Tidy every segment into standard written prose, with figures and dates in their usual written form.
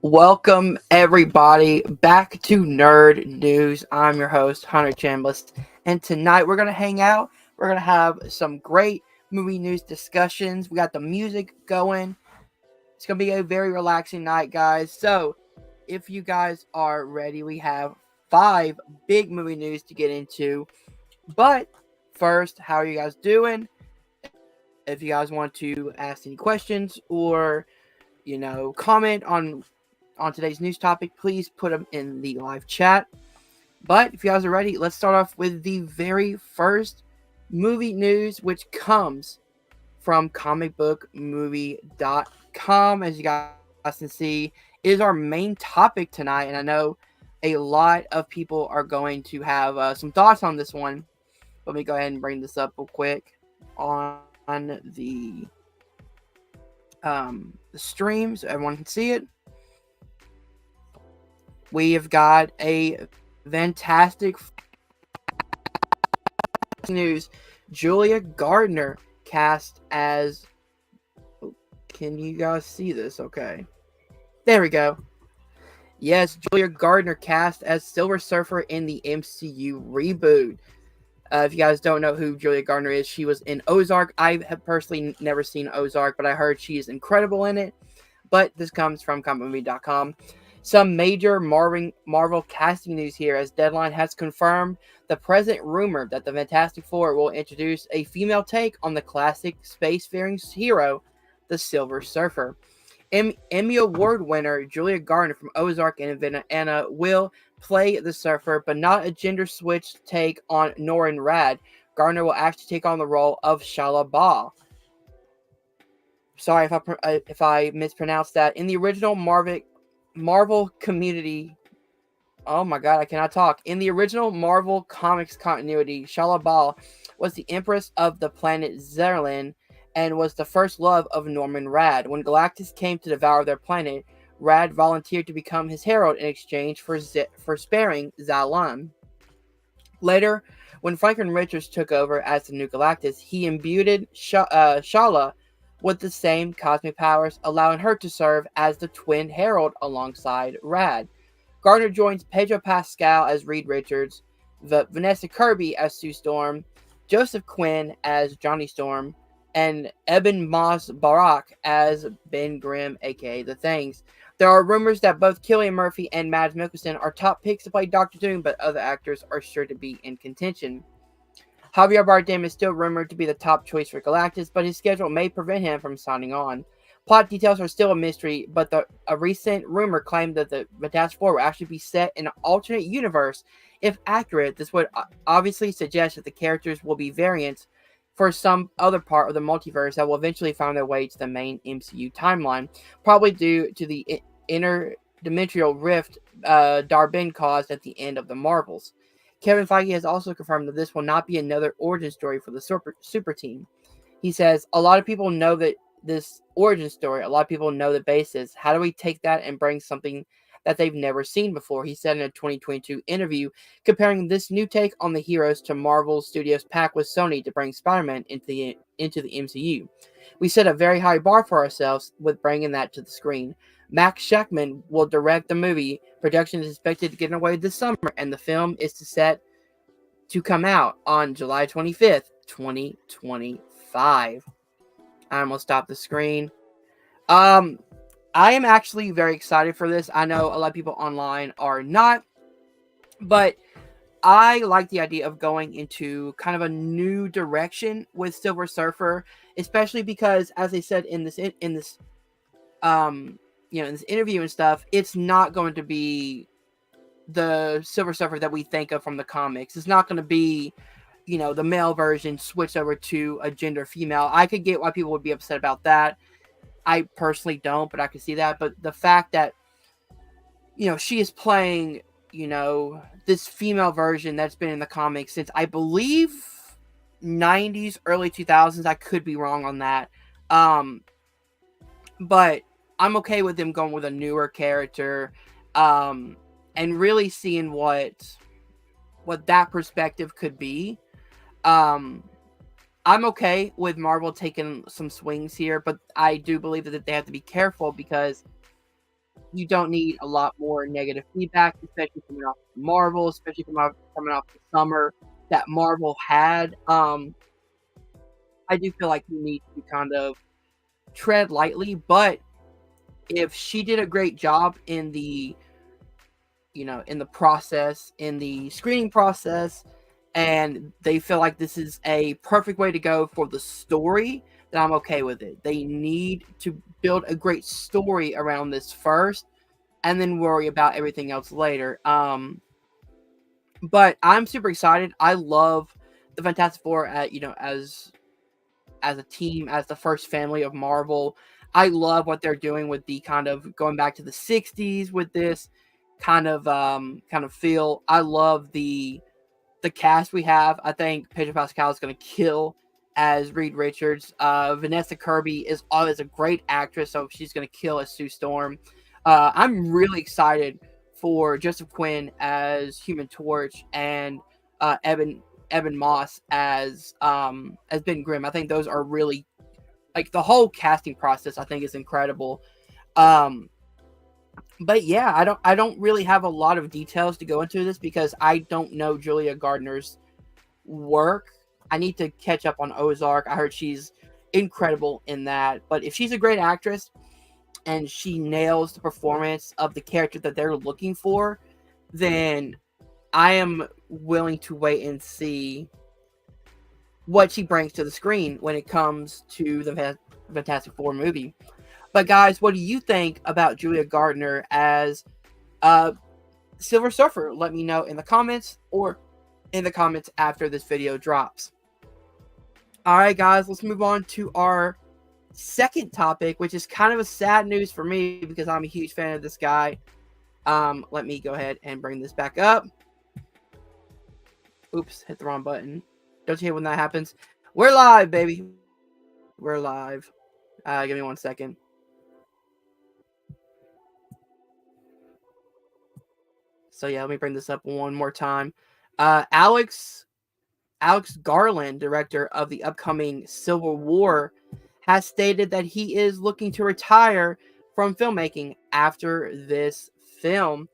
Welcome everybody back to Nerd News. I'm your host, Hunter Chambliss, and tonight we're gonna hang out. We're gonna have some great movie news discussions. We got the music going. It's gonna be a very relaxing night, guys. So, if you guys are ready, we have 5 big movie news to get into. But first, how are you guys doing? If you guys want to ask any questions or comment on today's news topic, please put them in the live chat. But if you guys are ready, let's start off with the very first movie news, which comes from comicbookmovie.com. As you guys can see, is our main topic tonight. And I know a lot of people are going to have some thoughts on this one. Let me go ahead and bring this up real quick on the stream so everyone can see it. We have got a fantastic news. Julia Garner cast as... Can you guys see this? Okay. There we go. Yes, Julia Garner cast as Silver Surfer in the MCU reboot. If you guys don't know who Julia Garner is, she was in Ozark. I have personally never seen Ozark, but I heard she is incredible in it. But this comes from comicmovie.com. Some major Marvel casting news here, as Deadline has confirmed the present rumor that the Fantastic Four will introduce a female take on the classic spacefaring hero, the Silver Surfer. Emmy Award winner Julia Garner from Ozark and Anna will play the Surfer, but not a gender-switched take on Norrin Radd. Garner will actually take on the role of Shala Ba. Sorry if I mispronounced that. In the original Marvel community... Oh my god, I cannot talk. In the original Marvel Comics continuity, Shala Ba was the Empress of the planet Zerlin and was the first love of Norrin Radd. When Galactus came to devour their planet, Radd volunteered to become his herald in exchange for sparing Zalon. Later, when Franklin Richards took over as the new Galactus, he imbued Shala with the same cosmic powers, allowing her to serve as the twin herald alongside Radd. Garner joins Pedro Pascal as Reed Richards, Vanessa Kirby as Sue Storm, Joseph Quinn as Johnny Storm, and Eben Moss Barack as Ben Grimm, aka The Things. There are rumors that both Cillian Murphy and Mads Mikkelsen are top picks to play Doctor Doom, but other actors are sure to be in contention. Javier Bardem is still rumored to be the top choice for Galactus, but his schedule may prevent him from signing on. Plot details are still a mystery, but a recent rumor claimed that the Fantastic Four will actually be set in an alternate universe. If accurate, this would obviously suggest that the characters will be variants for some other part of the multiverse that will eventually find their way to the main MCU timeline, probably due to the interdimensional rift Dar-Benn caused at the end of the Marvels. Kevin Feige has also confirmed that this will not be another origin story for the super team. He says, a lot of people know that this origin story, a lot of people know the basis. How do we take that and bring something that they've never seen before? He said in a 2022 interview, comparing this new take on the heroes to Marvel Studios' pact with Sony to bring Spider-Man into the MCU. We set a very high bar for ourselves with bringing that to the screen. Max Schachman will direct the movie. Production is expected to get underway this summer, and the film is set to come out on July 25th, 2025. I'm going to stop the screen. I am actually very excited for this. I know a lot of people online are not, but I like the idea of going into kind of a new direction with Silver Surfer, especially because, as I said in this interview and stuff, it's not going to be the Silver Surfer that we think of from the comics. It's not going to be, the male version switched over to a gender female. I could get why people would be upset about that. I personally don't, but I can see that. But the fact that, she is playing, this female version that's been in the comics since, I believe, 90s, early 2000s. I could be wrong on that. But I'm okay with them going with a newer character, and really seeing what that perspective could be. I'm okay with Marvel taking some swings here, but I do believe that they have to be careful because you don't need a lot more negative feedback, especially coming off Marvel, especially coming off the summer that Marvel had. I do feel like you need to kind of tread lightly, but if she did a great job in the in the process, in the screening process, and they feel like this is a perfect way to go for the story, then I'm okay with it. They need to build a great story around this first and then worry about everything else later. But I'm super excited. I love the Fantastic Four at as a team, as the first family of Marvel. I love what they're doing with the kind of going back to the 60s with this kind of feel. I love the cast we have. I think Pedro Pascal is going to kill as Reed Richards. Vanessa Kirby is always a great actress, so she's going to kill as Sue Storm. I'm really excited for Joseph Quinn as Human Torch and Evan Moss as Ben Grimm. I think those are really like the whole casting process. I think is incredible. But yeah, I don't really have a lot of details to go into this because I don't know Julia Gardner's work. I need to catch up on Ozark. I heard she's incredible in that. But if she's a great actress and she nails the performance of the character that they're looking for, then I am willing to wait and see what she brings to the screen when it comes to the Fantastic Four movie. But guys, what do you think about Julia Gardner as Silver Surfer? Let me know in the comments or in the comments after this video drops. All right, guys, let's move on to our second topic, which is kind of a sad news for me because I'm a huge fan of this guy. Let me go ahead and bring this back up. Oops, hit the wrong button. Don't you hate when that happens? We're live, baby. We're live. Give me 1 second. So yeah, let me bring this up one more time. Alex Garland, director of the upcoming Civil War, has stated that he is looking to retire from filmmaking after this film.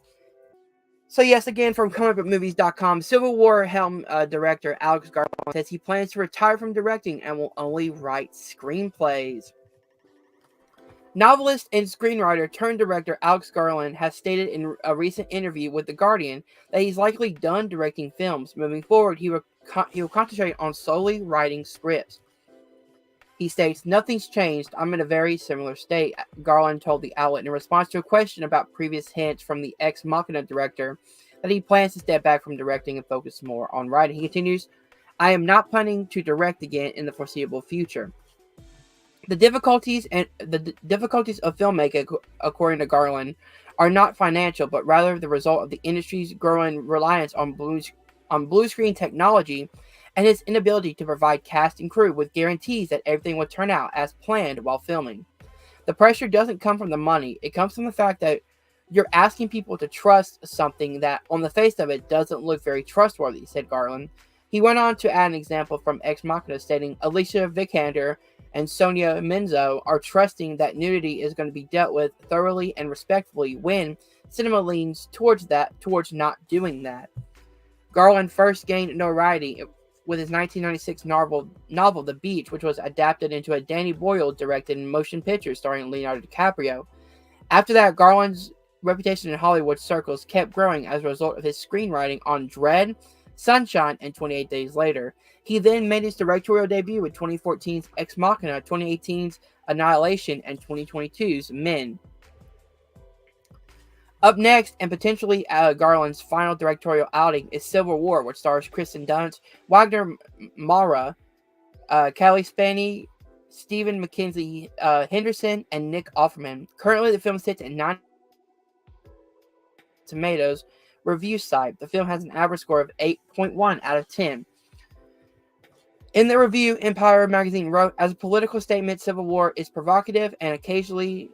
So yes, again, from comicbookmovies.com, Civil War helm director Alex Garland says he plans to retire from directing and will only write screenplays. Novelist and screenwriter turned director Alex Garland has stated in a recent interview with The Guardian that he's likely done directing films. Moving forward, he will concentrate on solely writing scripts. He states, "Nothing's changed. I'm in a very similar state," Garland told the outlet in response to a question about previous hints from the Ex Machina director that he plans to step back from directing and focus more on writing. He continues, "I am not planning to direct again in the foreseeable future." The difficulties of filmmaking, according to Garland, are not financial, but rather the result of the industry's growing reliance on blue screen technology and its inability to provide cast and crew with guarantees that everything will turn out as planned while filming. The pressure doesn't come from the money. It comes from the fact that you're asking people to trust something that, on the face of it, doesn't look very trustworthy, said Garland. He went on to add an example from Ex Machina, stating Alicia Vikander and Sonia Menzo are trusting that nudity is going to be dealt with thoroughly and respectfully when cinema leans towards not doing that. Garland first gained notoriety with his 1996 novel The Beach, which was adapted into a Danny Boyle-directed motion picture starring Leonardo DiCaprio. After that, Garland's reputation in Hollywood circles kept growing as a result of his screenwriting on Dread, Sunshine, and 28 Days Later. He then made his directorial debut with 2014's Ex Machina, 2018's Annihilation, and 2022's Men. Up next, and potentially Garland's final directorial outing, is Civil War, which stars Kristen Dunst, Wagner Moura, Kelly Spaney, Stephen Mackenzie Henderson, and Nick Offerman. Currently, the film sits at 9 Tomatoes review site. The film has an average score of 8.1 out of 10. In the review, Empire magazine wrote, as a political statement, Civil War is provocative and occasionally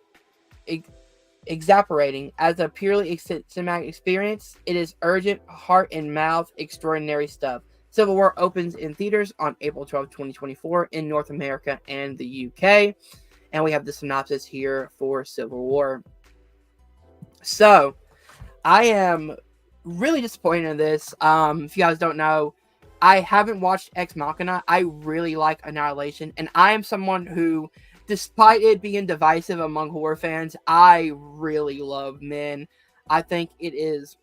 exasperating. As a purely cinematic experience, it is urgent, heart and mouth, extraordinary stuff. Civil War opens in theaters on April 12, 2024 in North America and the UK. And we have the synopsis here for Civil War. So I am really disappointed in this. If you guys don't know, I haven't watched Ex Machina. I really like Annihilation, and I am someone who, despite it being divisive among horror fans, I really love Men. I think it is.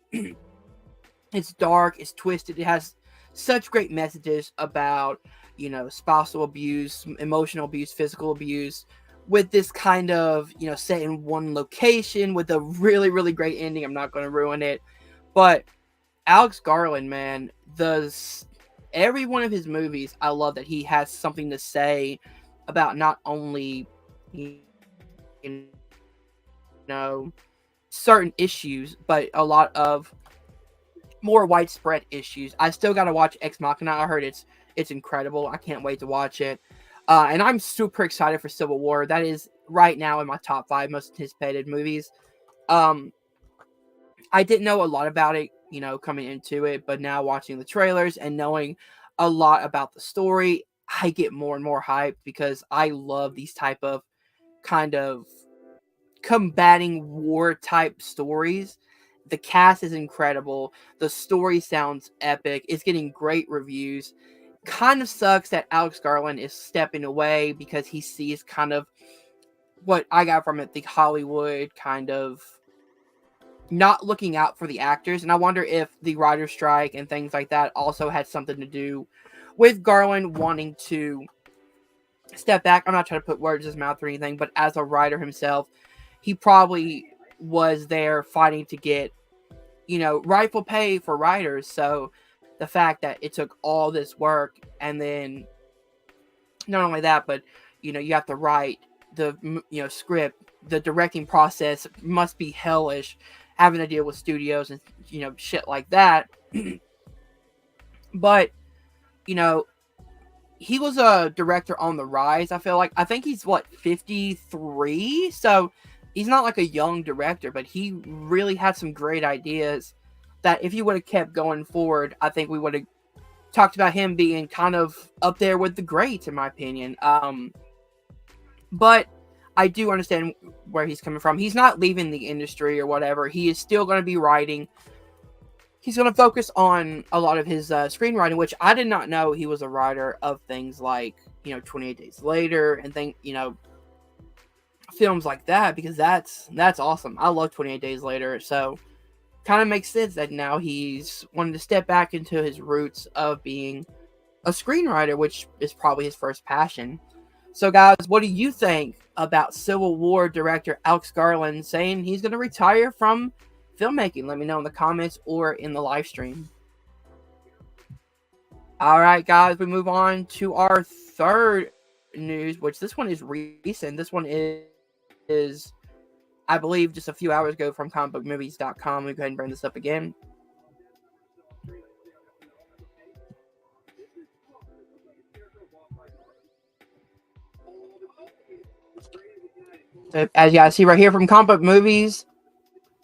It's dark. It's twisted. It has such great messages about spousal abuse, emotional abuse, physical abuse. With this kind of set in one location with a really really great ending. I'm not going to ruin it, but Alex Garland, man, does every one of his movies. I love that he has something to say about not only certain issues, but a lot of more widespread issues. I still got to watch Ex Machina. I heard it's incredible. I can't wait to watch it. And I'm super excited for Civil War. That is right now in my top 5 most anticipated movies. Um, I didn't know a lot about it, coming into it, but now watching the trailers and knowing a lot about the story, I get more and more hyped because I love these type of kind of combating war type stories. The cast is incredible. The story sounds epic. It's getting great reviews. Kind of sucks that Alex Garland is stepping away because he sees kind of what I got from it, the Hollywood kind of not looking out for the actors. And I wonder if the writer's strike and things like that also had something to do with Garland wanting to step back. I'm not trying to put words in his mouth or anything, but as a writer himself, he probably was there fighting to get, rightful pay for writers. So the fact that it took all this work, and then not only that, but you have to write the script, the directing process must be hellish, having to deal with studios and shit like that. But you know he was a director on the rise. I think he's 53, so he's not like a young director, but he really had some great ideas that if he would have kept going forward, I think we would have talked about him being kind of up there with the greats, in my opinion. But I do understand where he's coming from. He's not leaving the industry or whatever. He is still going to be writing. He's going to focus on a lot of his screenwriting, which I did not know he was a writer of things like 28 Days Later and films like that, because that's awesome. I love 28 Days Later, so kind of makes sense that now he's wanting to step back into his roots of being a screenwriter, which is probably his first passion. So, guys, what do you think about Civil War director Alex Garland saying he's going to retire from filmmaking? Let me know in the comments or in the live stream. All right, guys, we move on to our third news, which this one is recent. This one is I believe, just a few hours ago from comicbookmovies.com. Let me go ahead and bring this up again. So, as you guys see right here from Comic Book Movies,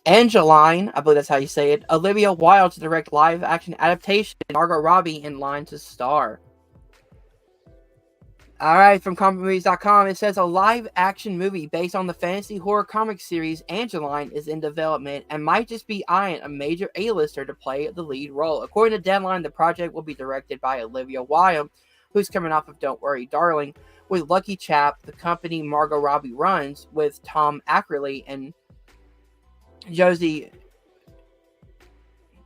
Angeline, I believe that's how you say it, Olivia Wilde to direct live-action adaptation, Margot Robbie in line to star. Alright, from comicmovies.com, it says a live-action movie based on the fantasy horror comic series Angeline is in development and might just be eyeing a major A-lister to play the lead role. According to Deadline, the project will be directed by Olivia Wilde, who's coming off of Don't Worry, Darling, with Lucky Chap, the company Margot Robbie runs, with Tom Ackerley and Josie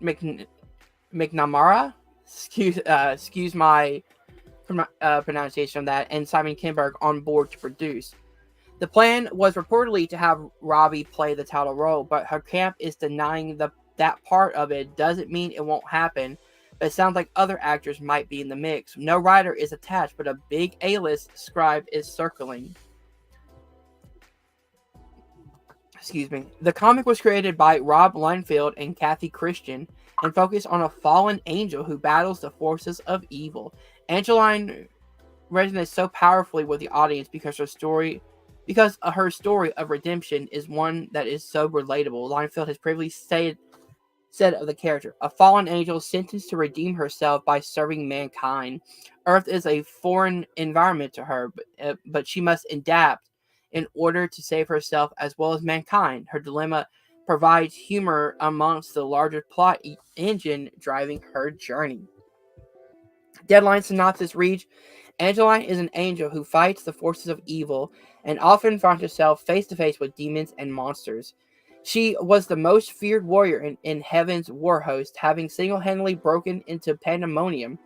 McNamara. Excuse my pronunciation of that, and Simon Kinberg on board to produce. The plan was reportedly to have Robbie play the title role, but her camp is denying that part of it. Doesn't mean it won't happen, but it sounds like other actors might be in the mix. No writer is attached, but a big A-list scribe is circling. Excuse me. The comic was created by Rob Liefeld and Kathy Christian and focused on a fallen angel who battles the forces of evil. Angeline resonates so powerfully with the audience because her story of redemption is one that is so relatable. Liefeld has previously said of the character, a fallen angel sentenced to redeem herself by serving mankind. Earth is a foreign environment to her, but she must adapt in order to save herself as well as mankind. Her dilemma provides humor amongst the larger plot engine driving her journey. Deadline synopsis reads: Angeline is an angel who fights the forces of evil and often finds herself face to face with demons and monsters. She was the most feared warrior in Heaven's war host, having single handedly broken into Pandemonium,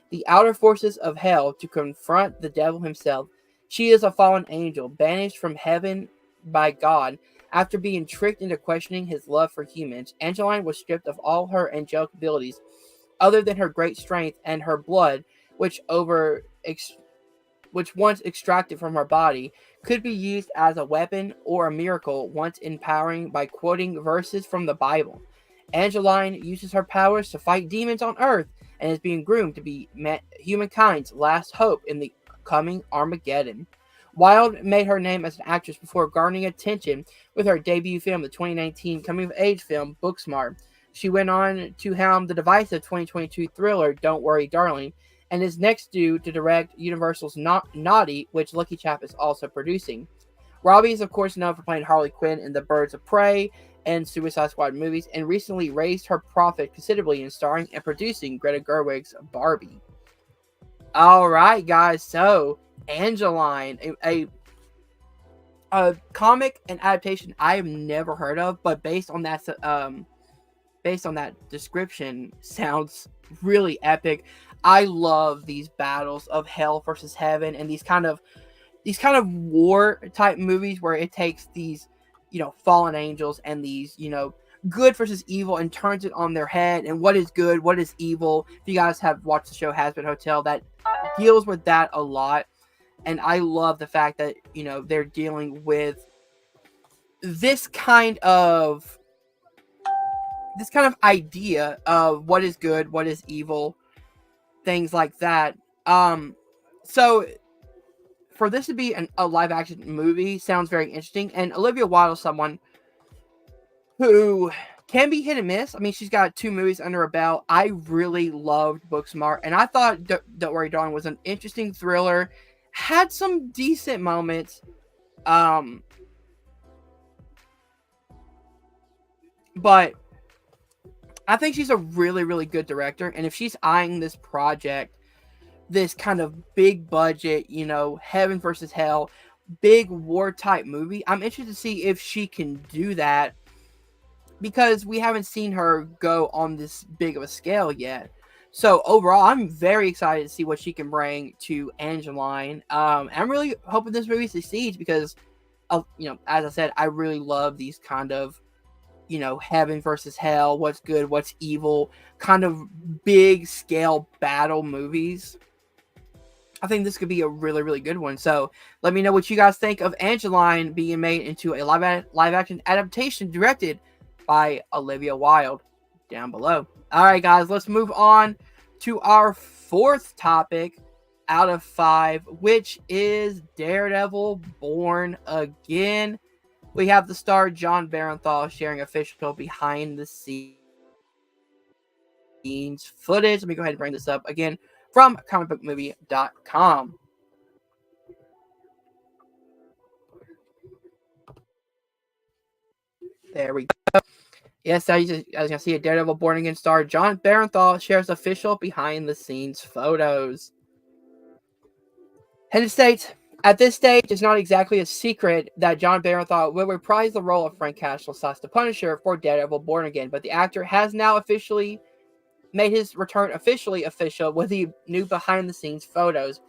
the outer forces of hell, to confront the devil himself. She is a fallen angel, banished from heaven by God. After being tricked into questioning his love for humans, Angeline was stripped of all her angelic abilities, other than her great strength and her blood, which which once extracted from her body, could be used as a weapon or a miracle once empowering by quoting verses from the Bible. Angeline uses her powers to fight demons on Earth and is being groomed to be humankind's last hope in the coming Armageddon. Wilde made her name as an actress before garnering attention with her debut film, the 2019 coming-of-age film Booksmart. She went on to helm the divisive 2022 thriller Don't Worry, Darling, and is next due to direct Universal's Naughty, which Lucky Chap is also producing. Robbie is, of course, known for playing Harley Quinn in the Birds of Prey and Suicide Squad movies, and recently raised her profit considerably in starring and producing Greta Gerwig's Barbie. All right, guys, so Angeline, a comic and adaptation I have never heard of, but based on that description, sounds really epic. I love these battles of hell versus heaven and these kind of war type movies where it takes these, fallen angels and these, good versus evil and turns it on their head, and what is good, what is evil. If you guys have watched the show Hazbin Hotel, that deals with that a lot. And I love the fact that, they're dealing with this kind of idea of what is good, what is evil, things like that. So for this to be a live action movie sounds very interesting. And Olivia Wilde is someone who can be hit and miss. I mean, she's got 2 movies under her belt. I really loved Booksmart, and I thought Don't Worry, Darling was an interesting thriller. Had some decent moments. But I think she's a really, really good director. And if she's eyeing this project, this kind of big budget, heaven versus hell, big war type movie, I'm interested to see if she can do that, because we haven't seen her go on this big of a scale yet. So overall, I'm very excited to see what she can bring to Angeline. I'm really hoping this movie succeeds because, as I said, I really love these kind of, heaven versus hell, what's good, what's evil, kind of big scale battle movies. I think this could be a really, really good one. So let me know what you guys think of Angeline being made into a live action adaptation directed by Olivia Wilde down below. All right, guys, let's move on to our 4th topic out of 5, which is Daredevil Born Again. We have the star John Barenthal sharing official behind the scenes footage. Let me go ahead and bring this up again from comicbookmovie.com. There we go. Yes, as you can see, a Daredevil Born Again star John Barenthal shares official behind the scenes photos. And it states, at this stage, it's not exactly a secret that John Barenthal will reprise the role of Frank Castle / the Punisher for Daredevil Born Again, but the actor has now officially made his return official with the new behind-the-scenes photos.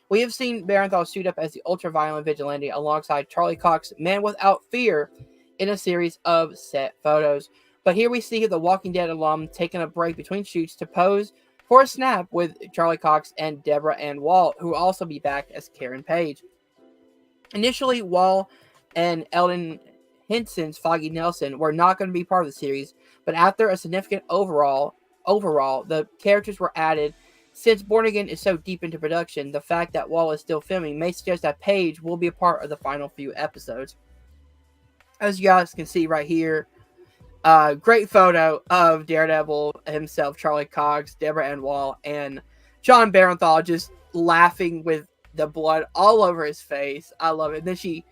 We have seen Barenthal suit up as the ultra-violent vigilante alongside Charlie Cox's Man Without Fear in a series of set photos. But here we see the Walking Dead alum taking a break between shoots to pose for a snap with Charlie Cox and Deborah Ann Wall, who will also be back as Karen Page. Initially, Wall and Eldon Henson's Foggy Nelson were not going to be part of the series, but after a significant overall, the characters were added. Since Born Again is so deep into production, the fact that Wall is still filming may suggest that Page will be a part of the final few episodes. As you guys can see right here, great photo of Daredevil himself, Charlie Cox, Deborah Ann Wall, and John Barenthal just laughing with the blood all over his face. I love it. And then she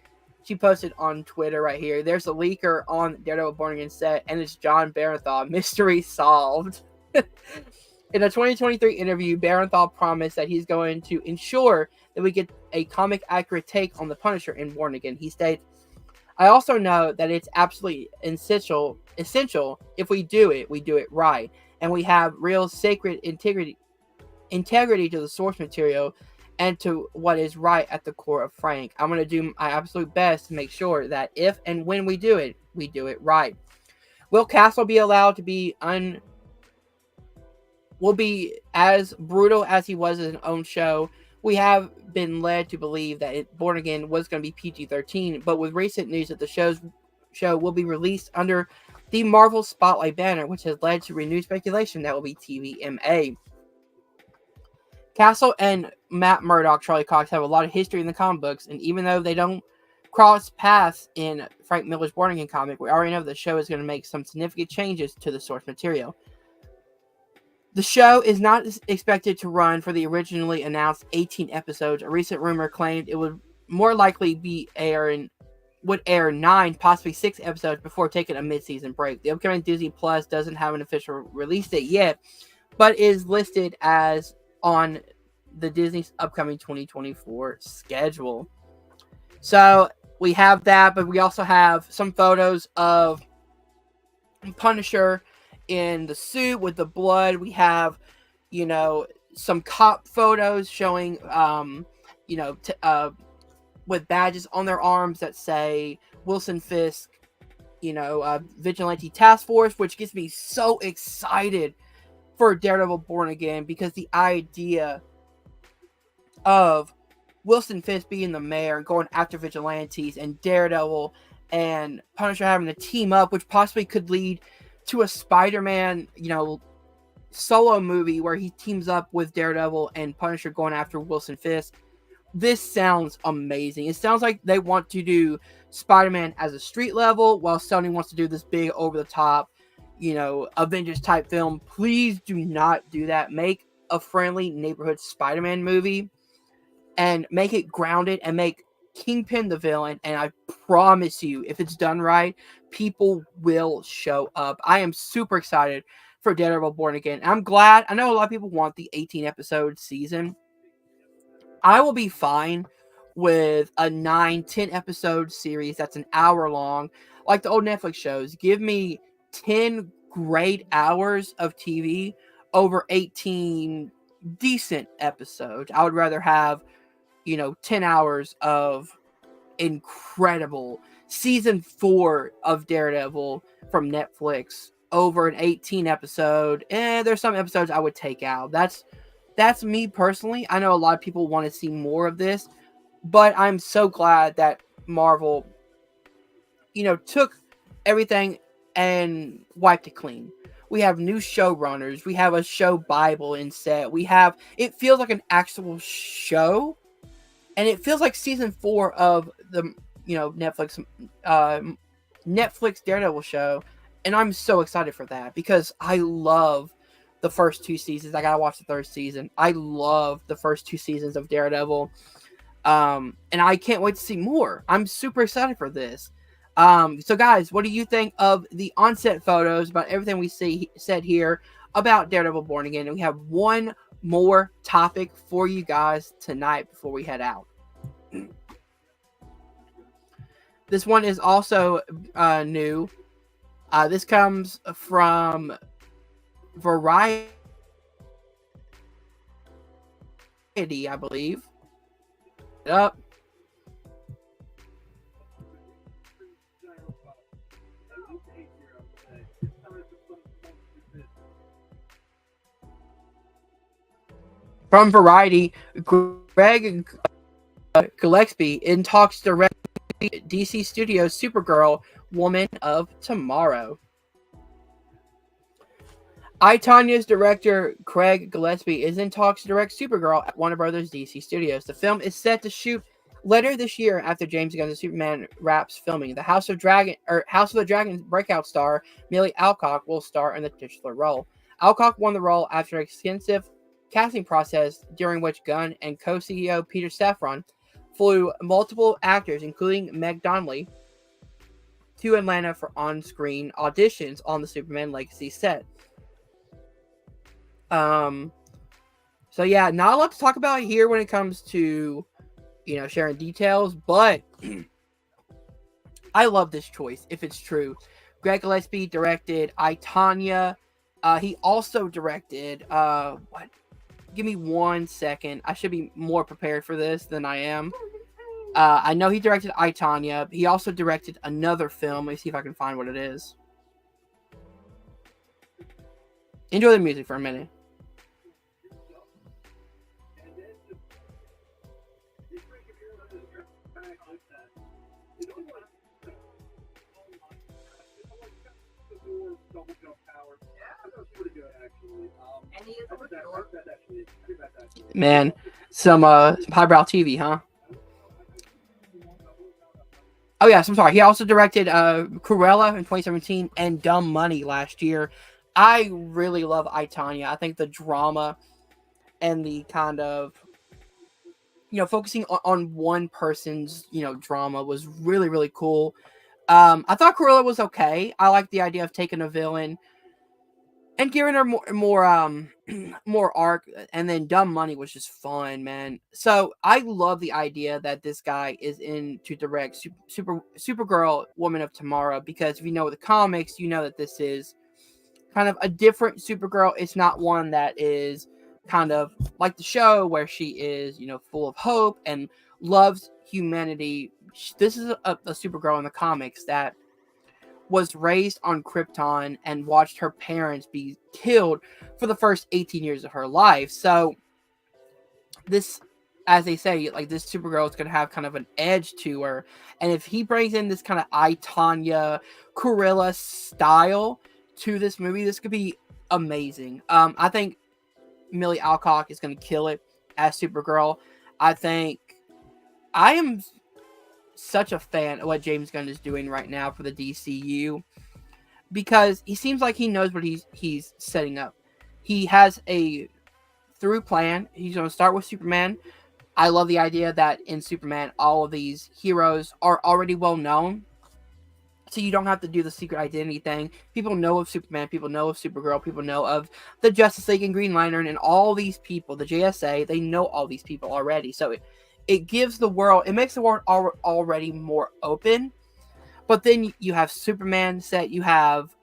She posted on Twitter right here. There's a leaker on Daredevil Born Again set, and it's John Barenthal. Mystery solved. In a 2023 interview, Barenthal promised that he's going to ensure that we get a comic accurate take on the Punisher in Born Again. He states, I also know that it's absolutely essential if we do it right. And we have real sacred integrity to the source material and to what is right at the core of Frank. I'm going to do my absolute best to make sure that if and when we do it right. Will Castle be allowed to be will be as brutal as he was in his own show? We have been led to believe that Born Again was going to be PG-13, but with recent news that the show will be released under the Marvel Spotlight banner, which has led to renewed speculation that will be TVMA. Castle and Matt Murdock, Charlie Cox, have a lot of history in the comic books, and even though they don't cross paths in Frank Miller's Born Again comic, we already know the show is going to make some significant changes to the source material. The show is not expected to run for the originally announced 18 episodes. A recent rumor claimed it would more likely would air 9, possibly 6 episodes before taking a mid-season break. The upcoming Disney Plus doesn't have an official release date yet, but is listed as on the Disney's upcoming 2024 schedule. So we have that, but we also have some photos of Punisher in the suit with the blood. We have, some cop photos showing, with badges on their arms that say Wilson Fisk, Vigilante Task Force, which gets me so excited for Daredevil Born Again, because the idea of Wilson Fisk being the mayor and going after vigilantes, and Daredevil and Punisher having to team up, which possibly could lead to a Spider-Man, solo movie where he teams up with Daredevil and Punisher going after Wilson Fisk. This sounds amazing. It sounds like they want to do Spider-Man as a street level, while Sony wants to do this big over-the-top, Avengers type film. Please do not do that. Make a friendly neighborhood Spider-Man movie and make it grounded and make Kingpin the villain, and I promise you, if it's done right, people will show up. I am super excited for Daredevil Born Again. I'm glad. I know a lot of people want the 18-episode season. I will be fine with a 9-10 episode series that's an hour long, like the old Netflix shows. Give me 10 great hours of TV over 18 decent episodes. I would rather have 10 hours of incredible season 4 of Daredevil from Netflix over an 18 episode. There's some episodes I would take out. That's me personally. I know a lot of people want to see more of this, but I'm so glad that Marvel, took everything and wiped it clean. We have new showrunners. We have a show Bible in set. It feels like an actual show. And it feels like season 4 of the, Netflix Daredevil show. And I'm so excited for that because I love the first 2 seasons. I gotta watch the 3rd season. I love the first 2 seasons of Daredevil. And I can't wait to see more. I'm super excited for this. So guys, what do you think of the onset photos, about everything we said here about Daredevil Born Again? And we have one more topic for you guys tonight before we head out. This one is also new. This comes from Variety, I believe. Yep. From Variety, Greg Gillespie in talks directly DC Studios Supergirl, Woman of Tomorrow. I, Tanya's director Craig Gillespie is in talks to direct Supergirl at Warner Brothers DC Studios. The film is set to shoot later this year after James Gunn's Superman wraps filming. The House of the Dragon breakout star Millie Alcock will star in the titular role. Alcock won the role after an extensive casting process during which Gunn and co-CEO Peter Safran flew multiple actors, including Meg Donnelly, to Atlanta for on-screen auditions on the Superman Legacy set. So yeah, not a lot to talk about here when it comes to, sharing details, but I love this choice if it's true. Greg Gillespie directed I, Tonya. He also directed what? Give me 1 second. I should be more prepared for this than I am. I know he directed I, Tonya. He also directed another film. Let me see if I can find what it is. Enjoy the music for a minute. Man, some highbrow TV, huh? Oh yes, I'm sorry. He also directed Cruella in 2017 and Dumb Money last year. I really love I, Tonya. I think the drama and the kind of focusing on one person's drama was really, really cool. I thought Cruella was okay. I like the idea of taking a villain and giving her more arc, and then Dumb Money was just fun, man. So I love the idea that this guy is in to direct Supergirl, Woman of Tomorrow, because if you know the comics, you know that this is kind of a different Supergirl. It's not one that is kind of like the show where she is, full of hope and loves humanity. This is a Supergirl in the comics that was raised on Krypton and watched her parents be killed for the first 18 years of her life. So this, as they say, like, this Supergirl is going to have kind of an edge to her. And if he brings in this kind of I, Tonya, Cruella style to this movie, this could be amazing. I think Millie Alcock is going to kill it as Supergirl. I am such a fan of what James Gunn is doing right now for the DCU, because he seems like he knows what he's setting up. He has a through plan. He's going to start with Superman. I love the idea that in Superman, all of these heroes are already well known, so you don't have to do the secret identity thing. People know of Superman, people know of Supergirl, people know of the Justice League and Green Lantern, and all these people, the JSA, they know all these people already. So it gives the world, it makes the world already more open. But then you have Superman set, you have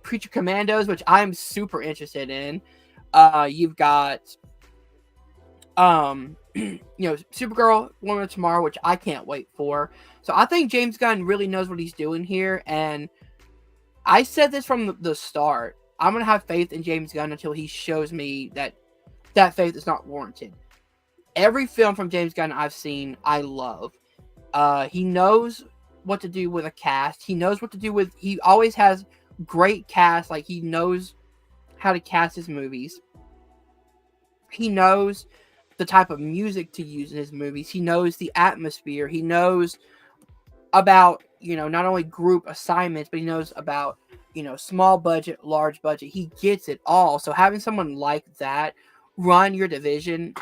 Creature Commandos, which I'm super interested in. You've got Supergirl, Woman of Tomorrow, which I can't wait for. So I think James Gunn really knows what he's doing here, and I said this from the start. I'm gonna have faith in James Gunn until he shows me that faith is not warranted. Every film from James Gunn I've seen, I love. He knows what to do with a cast. He knows what to do with. He always has great cast. Like, he knows how to cast his movies. He knows the type of music to use in his movies. He knows the atmosphere. He knows about, not only group assignments, but he knows about, small budget, large budget. He gets it all. So having someone like that run your division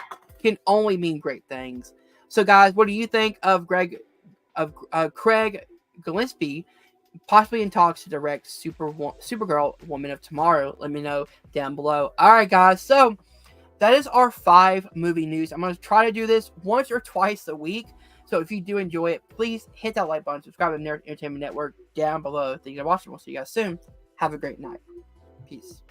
can only mean great things. So guys, what do you think of Craig Gillespie possibly in talks to direct Supergirl, Woman of Tomorrow? Let me know down below. All right, guys. So that is our 5 movie news. I'm going to try to do this once or twice a week. So if you do enjoy it, please hit that like button, subscribe to the Nerd Entertainment Network down below. Thank you for watching. We'll see you guys soon. Have a great night. Peace.